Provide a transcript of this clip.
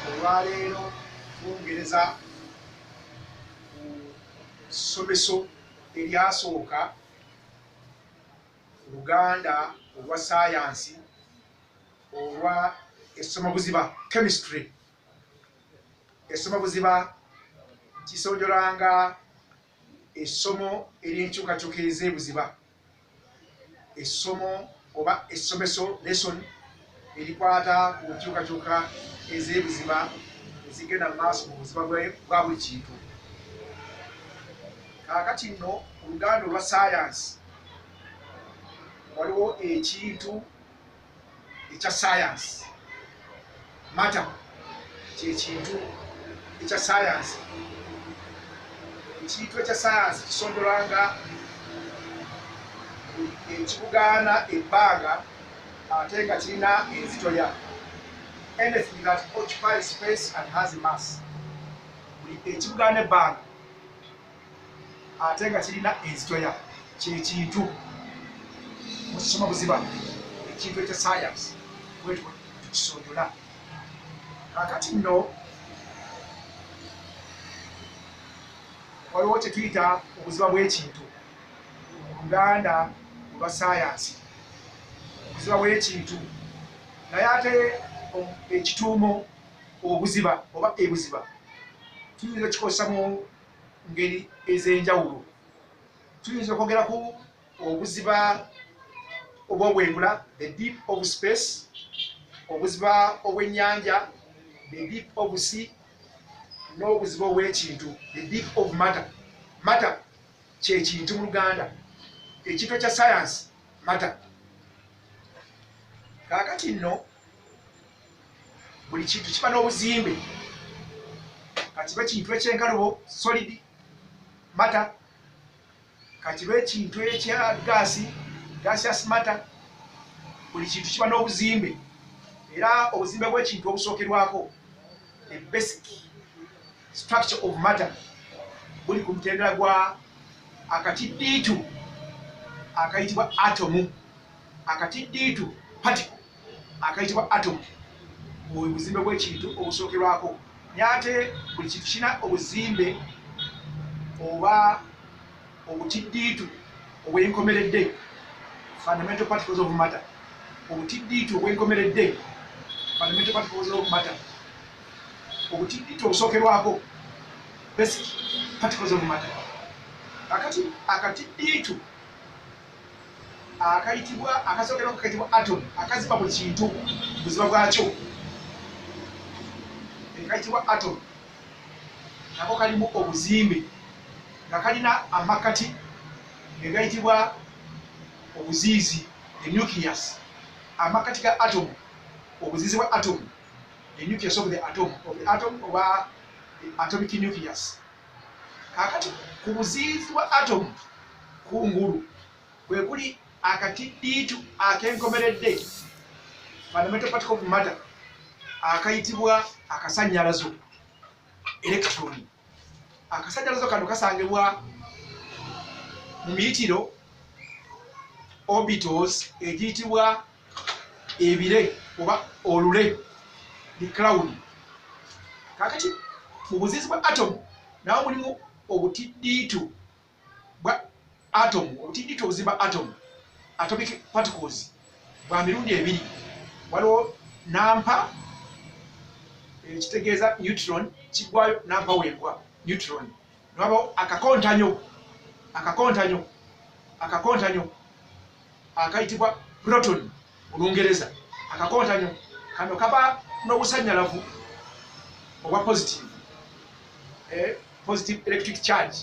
olwaleero twongereza ku ssomero eryasooka Luganda olwa saayansi olwa essomabuziba chemistry. Essomabuziba kisonjolanga essomo ery'enkyukakyuka ez'ebuziba, essomo oba essomeso lesson erikwata ku nkyukakyuka ez'ebuziba ezigenda mu maaso mu buziba bwa buli kintu. Kaakati nno ku Luganda olwa saayansi waliwo ekintu ekya saayansi, mata kyekintu ekya saayansi. Ekintu ekya saayansi kisonjolanga ekibugaana ebbanga ate nga kirina enzito ya anything that occupies space and has mass. Buli ekibugaana ebbanga ate nga kirina enzito ya kyekintu mu ssomabuziba, ekintu ekya saayansi bwetyo tukisonjola. Kaakati nno waliwo kye tuyita obuziba bw'ekintu mu Luganda olwa saayansi, obuziba bw'ekintu. Naye ate ekituumo obuziba oba ebuziba tuyinza okukikozesa mu ngeri ez'enjawulo. Tuyinza okwogera ku obuziba obw'obwengula, the deep of space, obuziba obw'ennyanja, the deep of sea, n'obuziba obw'ekintu, the deep of matter. Matter kyekintu mu Luganda, ekintu ekya saayansi matter. Kaakati nno buli kintu kiba n'obuzimbe, kakiba ekintu ekyenkalubo solid matter, kakiba ekintu ekya gaasi gaseous matter. Buli kintu kiba n'obuzimbe, era obuzimbe bw'ekintu obusookerwako, the basic structure of matter, buli ku mutendera gwa akatiddiitu akayitibwa atomu, akatiddiitu particle akayitibwa atomu, obuzimbe bw'ekintu obusookerwako. Naye ate buli kintu kirina obuzimbe oba obutiddiitu obwenkomeredde, fundamental particles of matter. Obutiddiitu obwenkomeredde, fundamental particles of matter. Obutiddiitu obusookerwako, basic particles of matter. Akati akatiddiitu akayitibwa akasookerwako kayitibwa atom, akaziba buli kintu buziba bwakyo, ekayitibwa atom nako kalimu obuzimbe nga kalina amakati egayitibwa obuziizi, the nucleus. Amakati ga atom, obuziizi bwa atom, the nucleus of the atom oba the atomic nucleus. Kaakati ku buziizi bwa atom kungulu kwe kuli akatiddiitu akenkomeredde, fundamental particle of matter, akayitibwa akasannyalazo, electron. Akasannyalazo kano kasangibwa mu miyitiro orbitals egiyitibwa ebire oba olule, the cloud. Kaakati mu buziizi bwa atom nawo mulimu obutiddiitu bwa atom, obutiddiitu obuzimba atom, atomic particles bwa mirundi ebiri. Waliwo nampa ekitegeeza neutron, kiggwayo nampa wembwa neutron. Nabawo akakontanyo akayitibwa proton mu Lungereza. Akakontanyo kano kaba n'obusannyalavu obwa positive, positive electric charge.